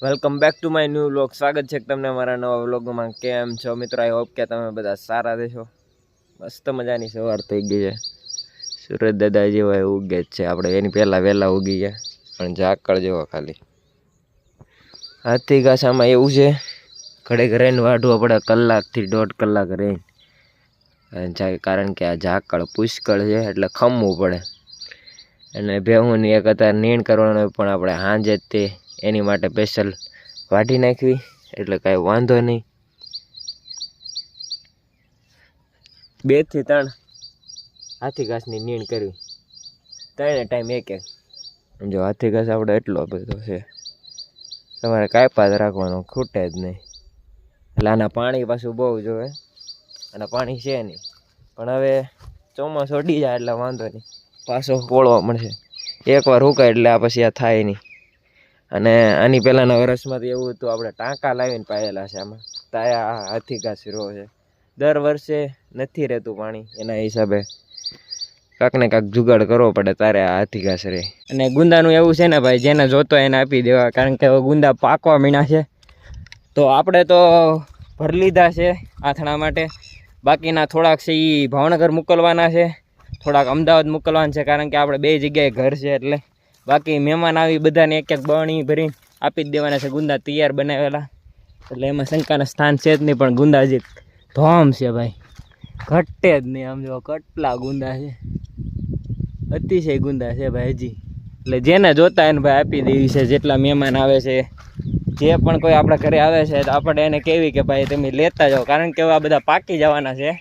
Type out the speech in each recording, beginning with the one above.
Welcome back to my new vlog. સ્વાગત છે તમને અમારા નવા વ્લોગમાં. કેમ છો મિત્રો? આઈ હોપ કે તમે બધા સારા રહેશો. મસ્ત મજાની સવાર થઈ ગઈ છે. સુરત દાદા જેવા ઉગે જ છે. આપણે એની પહેલાં વહેલા ઉગી ગયા, પણ ઝાકળ જેવો ખાલી. હાથી ઘાસામાં એવું છે, ઘડે રહીને વાઢવું પડે કલાકથી 1.5 કલાક રહીને, કારણ કે આ ઝાકળ પુષ્કળ છે એટલે ખમવું પડે. અને ભેહુંની એક અત્યારે નીણ કરવાનો પણ આપણે સાંજે જ તે એની માટે સ્પેશિયલ વાઢી નાખવી, એટલે કાંઈ વાંધો નહીં. 2 થી 3 હાથી ઘાસની નીણ કરવી, 3 ટાઈમ એક. જો હાથી ઘાસ આપણે એટલો બધો છે, તમારે કાંઈ રાખવાનો, ખૂટે જ નહીં. એટલે આના પાણી પાછું બહુ જોવે, અને પાણી છે નહીં. પણ હવે ચોમાસું અડી જાય એટલે વાંધો નહીં, પાછો પોળવા મળશે. એકવાર હુકાય એટલે આ પછી આ થાય નહીં. અને આની પહેલાંના વર્ષમાં તો એવું હતું, આપણે ટાંકા લાવીને પાયેલા છે આમાં. તાયા હાથી ઘાસ રો છે, દર વર્ષે નથી રહેતું પાણી, એના હિસાબે કાંક ને કાંક જુગાડ કરવો પડે તારે આ હાથી ઘાસ રહે. અને ગુંદાનું એવું છે ને ભાઈ, જેને જોતો એને આપી દેવા, કારણ કે હવે ગુંદા પાકવા મીણા છે. તો આપણે તો ભરી લીધા છે આથણા માટે. બાકીના થોડાક છે એ ભાવનગર મોકલવાના છે, થોડાક અમદાવાદ મોકલવાના છે, કારણ કે આપણે 2 જગ્યાએ ઘર છે. એટલે બાકી મહેમાન આવી બધાને એક એક બરણી ભરીને આપી જ દેવાના છે, ગુંદા તૈયાર બનાવેલા. એટલે એમાં શંકાના સ્થાન છે જ નહીં. પણ ગુંદા હજી ધોમ છે ભાઈ, ઘટે જ નહીં. આમ જો કેટલા ગુંદા છે, અતિશય ગુંદા છે ભાઈ હજી. એટલે જેને જોતા એને ભાઈ આપી દેવી છે. જેટલા મહેમાન આવે છે, જે પણ કોઈ આપણા ઘરે આવે છે, તો આપણે એને કહેવી કે ભાઈ તમે લેતા જાઓ, કારણ કે આ બધા પાકી જવાના છે.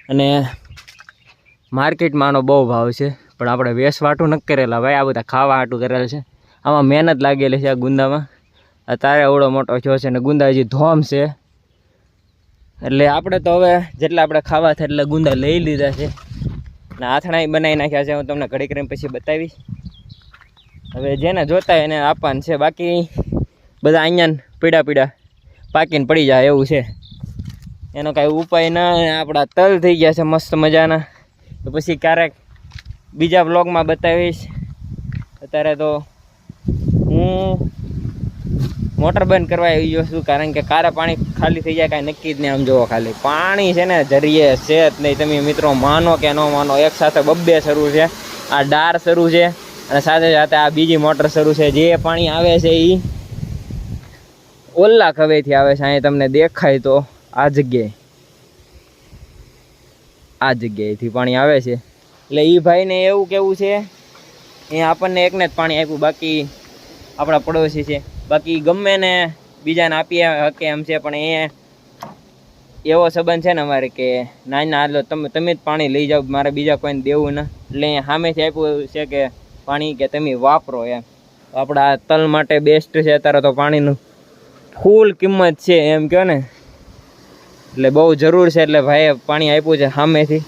અને માર્કેટમાં આનો બહુ ભાવ છે, પણ આપણે વેચવાટું નથી કરેલા ભાઈ, આ બધા ખાવા હાટું કરેલ છે. આમાં મહેનત લાગેલી છે આ ગુંદામાં. તારે એવડો મોટો થયો છે, ને ગુંદા હજી ધોમ છે. એટલે આપણે તો હવે જેટલા આપણે ખાવા થાય એટલે ગુંદા લઈ લીધા છે, ને આથણા બનાવી નાખ્યા છે. હું તમને ઘડી કરીને પછી બતાવીશ. હવે જેને જોતા એને આપવાનું છે. બાકી બધા અહીંયા પીડા પાકીને પડી જાય એવું છે, એનો કાંઈ ઉપાય ના. આપણા તલ થઈ ગયા છે મસ્ત મજાના. તો પછી ક્યારેક બીજા બ્લોગમાં બતાવીશ. અત્યારે તો હું મોટર બંધ કરવા આવી ગયો છું, કારણ કે કારે પાણી ખાલી થઈ જાય કાંઈ નક્કી જ નહીં. આમ જુઓ ખાલી પાણી છે ને જરીએ છે જ નહીં. તમે મિત્રો માનો કે ન માનો, એક સાથે 2 શરૂ છે. આ ડાર શરૂ છે, અને સાથે સાથે આ બીજી મોટર શરૂ છે. જે પાણી આવે છે એ ઓલા ખવેથી આવે છે. અહીં તમને દેખાય તો આ જગ્યાએથી પાણી આવે છે. એટલે એ ભાઈને એવું કેવું છે, એ આપણને એકને જ પાણી આપ્યું, બાકી આપણા પડોશી છે. બાકી ગમે ને બીજાને આપીએ હકે એમ છે, પણ એ એવો સંબંધ છે ને અમારે કે ના હાલો તમે જ પાણી લઈ જાઓ, મારે બીજા કોઈને દેવું ને. એટલે સામેથી આપ્યું છે કે પાણી કે તમે વાપરો એમ. આપણા તલ માટે બેસ્ટ છે અત્યારે તો પાણીનું ફૂલ કિંમત છે એમ કહો ને, એટલે બહુ જરૂર છે. એટલે ભાઈએ પાણી આપ્યું છે સામેથી,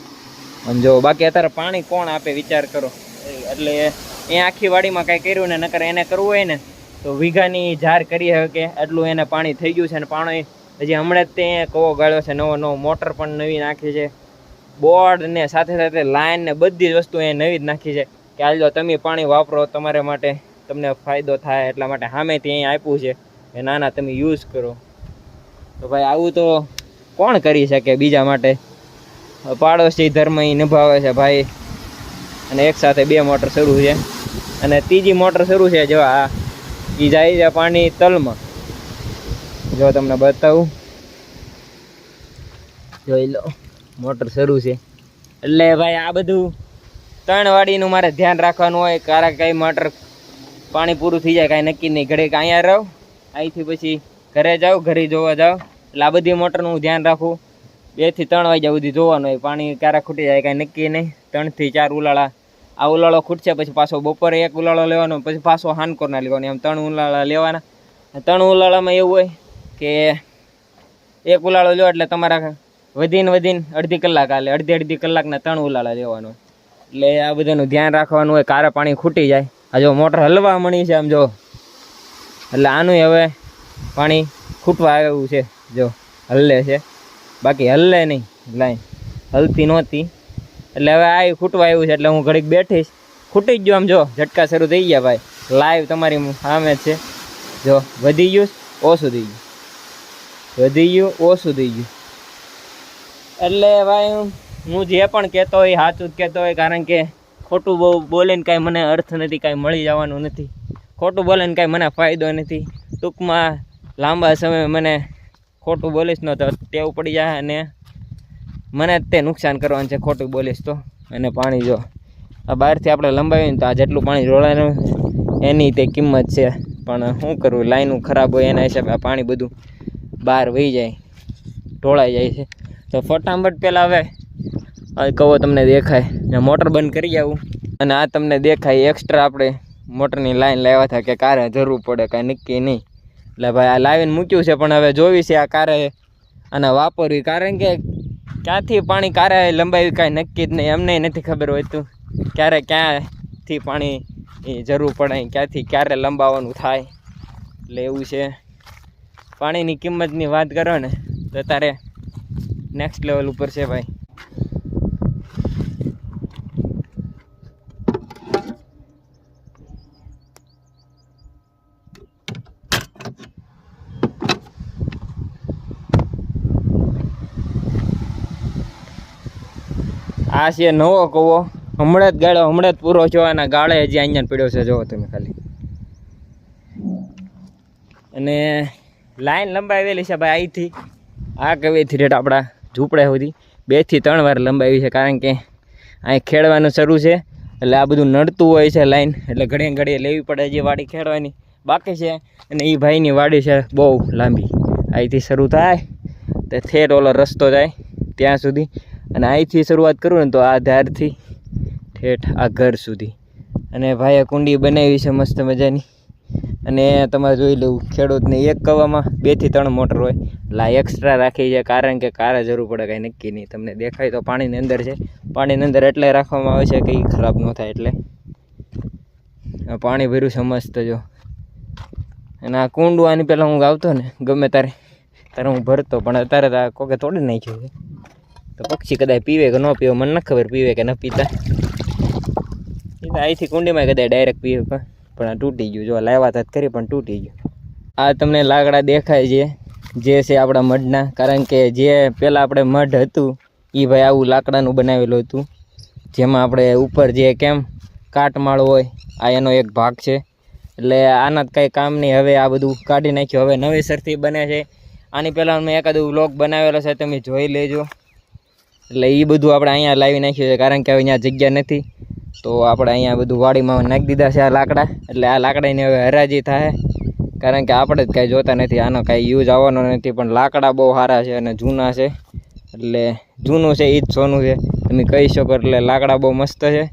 સમજો. બાકી અત્યારે પાણી કોણ આપે વિચાર કરો. એટલે એ આખી વાડીમાં કાંઈ કર્યું ને, નકર એને કરવું હોય ને તો વીઘાની ઝાર કરી શકે એટલું એને પાણી થઈ ગયું છે. અને પાણી હજી હમણાં જ તે કવો ગાળ્યો છે, નવો મોટર પણ નવી નાખી છે, બોર્ડ ને સાથે સાથે લાઈન ને બધી જ વસ્તુ એ નવી જ નાખી છે, કે હાલ જો તમે પાણી વાપરો, તમારા માટે તમને ફાયદો થાય એટલા માટે સામેથી અહીં આપ્યું છે કે નાના તમે યુઝ કરો. તો ભાઈ આવું તો કોણ કરી શકે બીજા માટે? પાડોશી ધર્મ એ નિભાવે છે ભાઈ. અને એક સાથે 2 મોટર શરૂ છે, અને ત્રીજી મોટર શરૂ છે. જો આ એ જાય છે પાણી તલમાં. જો તમને બતાવું, જોઈ લો, મોટર શરૂ છે. એટલે ભાઈ આ બધું 3 વાડીનું મારે ધ્યાન રાખવાનું હોય. કારણ કઈ મોટર પાણી પૂરું થઈ જાય કાંઈ નક્કી નહીં. ઘડીક અહીંયા રહો, અહીંથી પછી ઘરે જાઓ, ઘરે જોવા જાઓ. એટલે આ બધી મોટરનું હું ધ્યાન રાખું. 2 થી 3 વાગ્યા સુધી જોવાનું હોય. પાણી ક્યારે ખૂટી જાય કાંઈ નક્કી નહીં. 3 થી 4 ઉલાળા. આ ઉલાળો ખૂટશે પછી પાછો બપોરે 1 ઉલાળો લેવાનો, પછી પાછો હાનકોરના લેવાનો, એમ 3 ઉલાળા લેવાના. 3 ઉલાળામાં એવું હોય કે 1 ઉલાળો લો એટલે તમારા વધીને અડધી કલાક હાલે. અડધી કલાકના 3 ઉલાળા લેવાનો. એટલે આ બધાનું ધ્યાન રાખવાનું હોય. કારે પાણી ખૂટી જાય. આ જો મોટર હલવા મળી છે આમ જો, એટલે આનું હવે પાણી ખૂટવા આવ્યું છે. જો હલ્લે છે, બાકી હલ્લે નહીં, લાઈન હલતી નહોતી. એટલે હવે આ ખૂટવા આવ્યું છે. એટલે હું ઘડીક બેઠીશ. ખૂટી જ ગયો આમ જો, ઝટકા શરૂ થઈ ગયા ભાઈ. લાઈવ તમારી સામે જ છે. જો વધી ગયું ઓછું થઈ ગયું, વધી ગયું ઓછું થઈ ગયું. એટલે ભાઈ હું જે પણ કહેતો હોય સાચું જ કહેતો હોય, કારણ કે ખોટું બહુ બોલીને કાંઈ મને અર્થ નથી, કાંઈ મળી જવાનું નથી. ખોટું બોલીને કાંઈ મને ફાયદો નથી. ટૂંકમાં લાંબા સમય મને ખોટું બોલીશ ન તો ટેવ પડી જાય અને મને જ તે નુકસાન કરવાનું છે ખોટું બોલીશ તો. અને પાણી જો આ બહારથી આપણે લંબાવીને તો આ જેટલું પાણી રોળાનું એની તે કિંમત છે, પણ શું કરવું, લાઈનું ખરાબ હોય એના હિસાબે આ પાણી બધું બહાર વહી જાય, ઢોળાઈ જાય છે. તો ફટાફટ પહેલાં હવે કહો તમને દેખાય મોટર બંધ કરી આવું. અને આ તમને દેખાય એક્સ્ટ્રા આપણે મોટરની લાઈન લાવ્યા હતા કે કારે જરૂર પડે, કાંઈ નક્કી નહીં. એટલે ભાઈ આ લાવીને મૂક્યું છે, પણ હવે જોવી છે આ કારે આને વાપરવી, કારણ કે ક્યાંથી પાણી કારે લંબાવી કાંઈ નક્કી જ નહીં. અમને નથી ખબર હોતું ક્યારે ક્યાંથી પાણી જરૂર પડે, ક્યાંથી ક્યારે લંબાવવાનું થાય. એટલે એવું છે. પાણીની કિંમતની વાત કરો ને તો તારે નેક્સ્ટ લેવલ ઉપર છે ભાઈ. આ છે નવો કૂવો, હમણાં જ ગાળો, હમણાં જ પૂરો છો. અને ગાળે હજી અહીંયા પડ્યો છે, જોવો તમે ખાલી. અને લાઈન લંબાવેલી છે ભાઈ અહીંથી આ કવેથી રેટ આપણા ઝૂંપડા સુધી 2 થી 3 વાર લંબાવી છે, કારણ કે અહીં ખેડવાનું શરૂ છે. એટલે આ બધું નડતું હોય છે લાઈન, એટલે ઘડીએ ઘડીએ લેવી પડે. જે વાડી ખેડવાની બાકી છે, અને એ ભાઈની વાડી છે બહુ લાંબી, અહીંથી શરૂ થાય તો ઠેઠ ઓલો રસ્તો જાય ત્યાં સુધી. અને અહીંથી શરૂઆત કરું ને તો આ ધારથી ઠેઠ આ ઘર સુધી. અને ભાઈએ કુંડી બનાવી છે મસ્ત મજાની. અને તમારે જોઈ લેવું, ખેડૂતને એક કવામાં 2 થી 3 મોટર હોય, એટલે આ એક્સ્ટ્રા રાખી છે, કારણ કે કારે જરૂર પડે કાંઈ નક્કી નહીં. તમને દેખાય તો પાણીની અંદર છે, પાણીની અંદર એટલે રાખવામાં આવે છે કે એ ખરાબ ન થાય. એટલે પાણી ભર્યું છે મસ્ત જો. અને આ કુંડું આની પહેલાં હું આવતો ને ગમે ત્યારે હું ભરતો, પણ અત્યારે તો આ કોકે તોડી નાખ્યું છે. તો પક્ષી કદાચ પીવે કે ન પીવે મને ન ખબર, પીવે કે ન પીતા. એ તો અહીંથી કુંડીમાં કદાચ ડાયરેક્ટ પીવે, પણ આ તૂટી ગયું. જો લાવ્યા હતા કરી પણ તૂટી ગયું. આ તમને લાકડા દેખાય છે, જે છે આપણા મઢના, કારણ કે જે પહેલાં આપણે મઢ હતું એ ભાઈ આવું લાકડાનું બનાવેલું હતું, જેમાં આપણે ઉપર જે કેમ કાટમાળ હોય આ એનો એક ભાગ છે. એટલે આના કંઈ કામ નહીં. હવે આ બધું કાઢી નાખ્યું, હવે નવેસરથી બને છે. આની પહેલાં મેં એકાદું વ્લોગ બનાવેલો છે, તમે જોઈ લેજો. એટલે એ બધું આપણે અહીંયા લાવી નાખ્યું છે, કારણ કે હવે અહીંયા જગ્યા નથી, તો આપણે અહીંયા બધું વાડીમાં નાખી દીધા છે આ લાકડા. એટલે આ લાકડાની હવે હરાજી થાય, કારણ કે આપણે જ કાંઈ જોતા નથી, આનો કાંઈ યુઝ આવવાનો નથી. પણ લાકડા બહુ સારા છે અને જૂના છે, એટલે જૂનું છે એ જ સોનું છે તમે કહી શકો. એટલે લાકડા બહુ મસ્ત છે.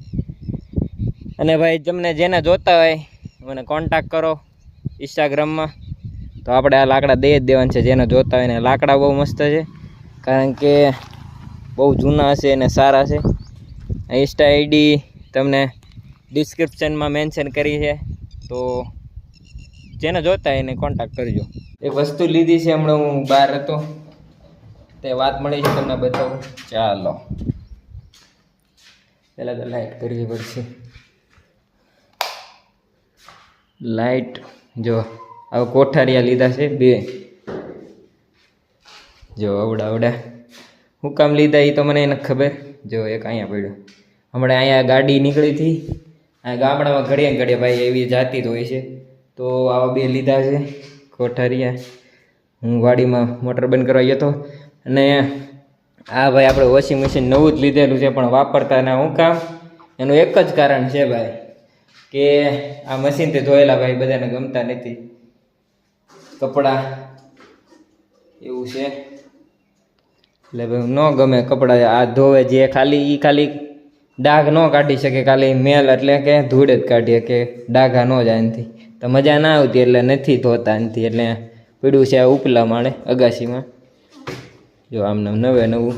અને ભાઈ તમને જેને જોતા હોય મને કોન્ટેક્ટ કરો ઇન્સ્ટાગ્રામમાં, તો આપણે આ લાકડા દઈ જ દેવાના છે જેને જોતા હોય ને. લાકડા બહુ મસ્ત છે, કારણ કે બહુ જૂના છે અને સારા છે. ઇન્સ્ટા આઈડી તમને ડિસ્ક્રિપ્શનમાં મેન્શન કરી છે, તો જેને જોતા હોય એને કોન્ટેક્ટ કરજો. એક વસ્તુ લીધી છે, હમણાં હું બહાર હતો તે વાત મળી છે, તમને બતાવું. ચાલો પહેલાં તો લાઇટ કરવી પડશે. લાઇટ જો હવે કોઠારિયા લીધા છે 2, જો અવડા હું કામ લીધા એ તો મને નથી ખબર. જો એક અહીંયા પડ્યો, હમણાં અહીંયા ગાડી નીકળી હતી, આ ગામડામાં ઘડીએ ભાઈ એવી જાતી જ હોય છે, તો આવા 2 લીધા છે કોઠારિયા. હું વાડીમાં મોટર બંધ કરવા ગયો હતો. અને આ ભાઈ આપણે વોશિંગ મશીન નવું જ લીધેલું છે, પણ વાપરતા ના શું કામ, એનું એક જ કારણ છે ભાઈ, કે આ મશીનથી ધોયેલા ભાઈ બધાને ગમતા નથી કપડાં, એવું છે. એટલે ભાઈ ન ગમે કપડાં આ ધોવે, જે ખાલી ડાઘ ન કાઢી શકે, ખાલી મેલ એટલે કે ધૂળ જ કાઢીએ, કે ડાઘા ન જાય એનાથી, તો મજા ના આવતી, એટલે નથી ધોતા એનાથી. એટલે પડ્યું છે આ ઉપલા માળે અગાસીમાં, જો આમને નવું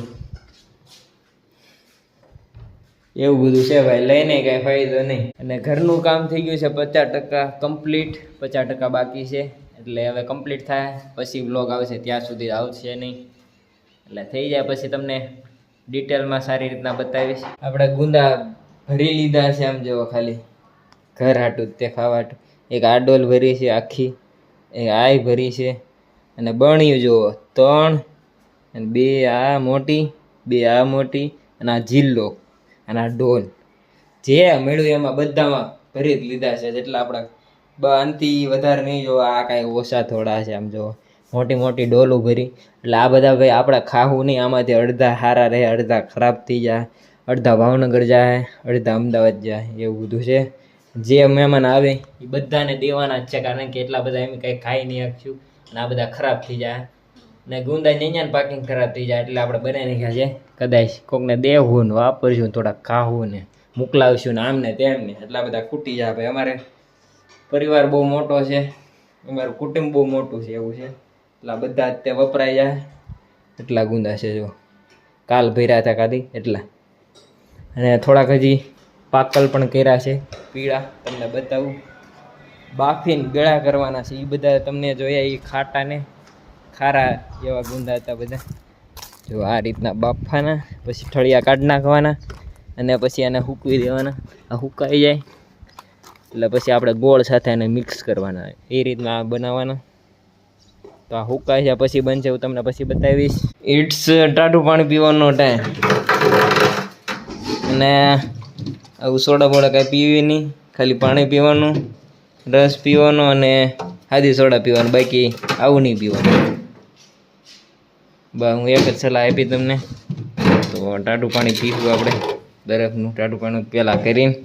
એવું બધું છે ભાઈ. લઈને કાંઈ ફાયદો નહીં. અને ઘરનું કામ થઈ ગયું છે 50% કમ્પ્લીટ, 50% બાકી છે. એટલે હવે કમ્પ્લીટ થાય પછી વ્લોગ આવશે, ત્યાં સુધી આવશે નહીં. એટલે થઈ જાય પછી તમને ડિટેલમાં સારી રીતના બતાવીશ. આપણે ગુંદા ભરી લીધા છે, આમ જેવો ખાલી ઘર હાટું તે ખાવા હાટું. એક આ ડોલ ભરી છે આખી, એ આય ભરી છે અને બણ્યું જુઓ 3 અને 2 આ મોટી 2 આ મોટી અને આ જિલ્લો અને આ ડોલ જે મળ્યું એમાં બધામાં ભરી જ લીધા છે. જેટલા આપણા અંતિ વધારે નહીં જો, આ કાંઈ ઓછા થોડા છે. આમ જો મોટી મોટી ડોલું ભરી, એટલે આ બધા ભાઈ આપણે ખાવું નહીં. આમાંથી અડધા સારા રહે, અડધા ખરાબ થઈ જાય, અડધા ભાવનગર જાય, અડધા અમદાવાદ જાય, એવું બધું છે. જે મહેમાન આવે એ બધાને દેવાના જ છે, કારણ કે એટલા બધા એમ કંઈ ખાઈ નહીં શકશું અને આ બધા ખરાબ થઈ જાય ને ગુંદા નેኛને પાકિંગ ખરાબ થઈ જાય. એટલે આપણે બનાવી નાખ્યા છે, કદાચ કોકને દેવું ને વાપરશું, થોડાક ખાવું ને મોકલાવશું ને આમ ને તેમ ને, એટલા બધા ખૂટી જાય. ભાઈ અમારે પરિવાર બહુ મોટો છે, અમારું કુટુંબ બહુ મોટું છે, એવું છે. એટલા બધા તે વપરાઈ જાય, એટલા ગુંદા છે. જો કાલ ભર્યા હતા કાદી એટલા, અને થોડાક હજી પાકલ પણ કર્યા છે પીળા, તમને બતાવું. બાફીને ગળા કરવાના છે એ બધા તમને જોયા. એ ખાટા ને ખારા એવા ગુંદા હતા બધા. જો આ રીતના બાફવાના, પછી ઠળિયા કાઢી નાખવાના અને પછી એને સૂકવી દેવાના. આ સુકાઈ જાય એટલે પછી આપણે ગોળ સાથે એને મિક્સ કરવાના, એ રીતના બનાવવાના. તો આ સુકાઈ જાય પછી બનશે, હું તમને પછી બતાવીશ. ઇટ્સ ટાઢું પાણી પીવાનો ટાઈમ. અને આવું સોડા બોડા કાંઈ પીવી નહીં, ખાલી પાણી પીવાનું, રસ પીવાનો અને સાદી સોડા પીવાનું, બાકી આવું નહીં પીવાનું. બસ હું એક જ સલાહ આપી તમને. તો ટાઢું પાણી પીવું આપણે, બરફનું ટાઢું પાણી પહેલાં કરીને.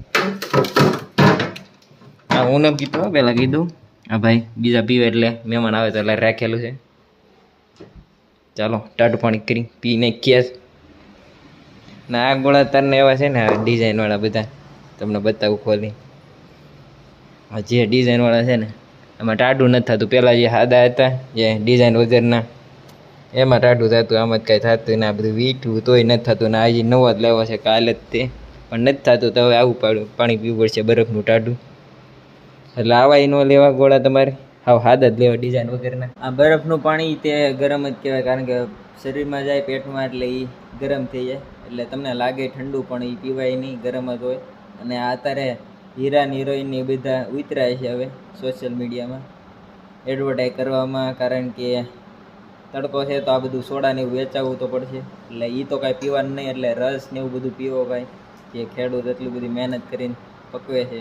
હા હું ન પીતો, પહેલાં કીધું. હા ભાઈ બીજા પીવે એટલે મહેમાન આવે તો એટલે રાખેલું છે. ચાલો ટાઢું પાણી કરી પી નાખીએ. ને આ ગોળા તારને એવા છે ને ડિઝાઇનવાળા બધા, તમને બતાવું ખોલી. જે ડિઝાઇનવાળા છે ને એમાં ટાઢું નથી થતું. પહેલાં જે સાદા હતા જે ડિઝાઇન વગરના એમાં ટાઢું થતું, આમાં જ કાંઈ થતું ને. આ બધું વીઠું તોય નથી થતું ને. આ જે નવો જ લેવો છે કાલે જ તે, પણ નથી થતું. તો હવે આવું પાણી પીવું પડશે બરફનું ટાઢું. એટલે આવા ન લેવા ગોળા, તમારે હાવ સાદા જ લેવા ડિઝાઇન વગરના. આ બરફનું પાણી તે ગરમ જ કહેવાય, કારણ કે શરીરમાં જાય પેટમાં એટલે એ ગરમ થઈ જાય. એટલે તમને લાગે ઠંડુ પણ એ પીવાય નહીં, ગરમ જ હોય. અને આ અત્યારે હીરા હિરોઈન એ બધા ઉતરાય છે હવે સોશિયલ મીડિયામાં એડવર્ટાઈઝ કરવામાં, કારણ કે તડકો છે તો આ બધું સોડાને એવું વેચાવવું તો પડશે. એટલે એ તો કાંઈ પીવાનું નહીં, એટલે રસ ને એવું બધું પીવો ભાઈ. જે ખેડૂત એટલી બધી મહેનત કરીને પકવે છે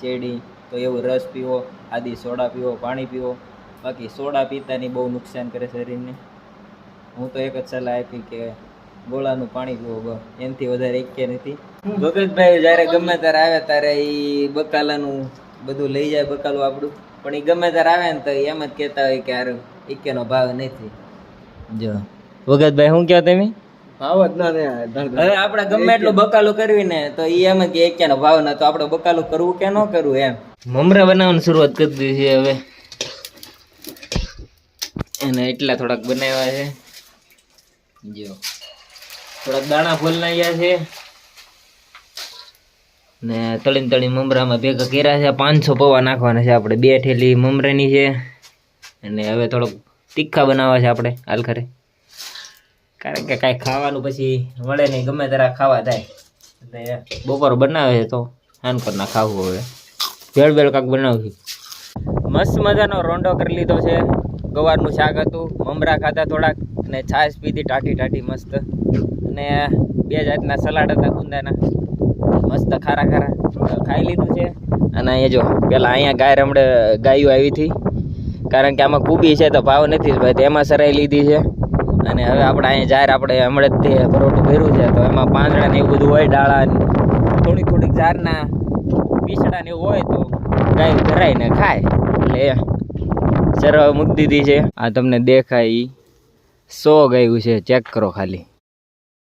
શેરડી, તો એવું રસ પીવો, આદી સોડા પીવો, પાણી પીવો. બાકી સોડા પીતાની બહુ નુકસાન કરે શરીરને. હું તો એક જ સલાહ આપી કે ગોળાનું પાણી પીવો, બસ એનાથી વધારે એક કે નથી. ભગતભાઈ જ્યારે ગમે ત્યારે આવે ત્યારે એ બકાલાનું બધું લઈ જાય, બકાલું આપણું. પણ એ ગમે ત્યારે આવે ને તો એમ જ કહેતા હોય કે હારું એકેનો ભાવ નથી. જો ભગતભાઈ શું કહો તમે? ભાવ જ ના રહે. હવે આપણે ગમે એટલું બકાલું કરવી ને તો એ એમ કે એકેનો ભાવ ના, તો આપણે બકાલું કરવું કે ન કરવું એમ. મમરા બનાવવાની શરૂઆત કરી દીધી છે હવે. એને એટલા થોડાક બનાવ્યા છે. જો થોડાક દાણા ફૂલ નાખ્યા છે ને તળીને મમરામાં ભેગા કર્યા છે. 500 પૌવા નાખવાના છે આપણે. 2 ઠેલી મમરાની છે. અને હવે થોડોક તીખા બનાવવા છે આપણે હાલખરે, કારણ કે કાંઈ ખાવાનું પછી વળે નહીં, ગમે ત્યારે ખાવા થાય. એટલે બપોર બનાવે છે તો હાનકરના ખાવું. હવે ભેળ કાંક બનાવશું. મસ્ત મજાનો રોંડો કરી લીધો છે. ગવારનું શાક હતું, મમરા ખાધા થોડાક, અને છાશ પીધી ટાઢી મસ્ત. અને 2 જાતના સલાડ હતા ગુંદાના, મસ્ત ખારા ખાઈ લીધું છે. અને અહીંયા જો પેલા અહીંયા ગાયો આવી હતી, કારણ કે આમાં કુબી છે તો ભાવ નથી ભાઈ, તેમાં સરાઈ લીધી છે. અને હવે આપણે અહીંયા જાહેર આપણે હમણાં જ તે પરોઠું ભર્યું છે, તો એમાં પાંદડા ને એવું બધું હોય, ડાળા થોડીક ઝારના પીસડા ને એવું હોય તો ગાય ભરાઈને ખાય. એટલે સરવા મૂકી દીધી છે. આ તમને દેખાય 100 ગાયું છે, ચેક કરો ખાલી.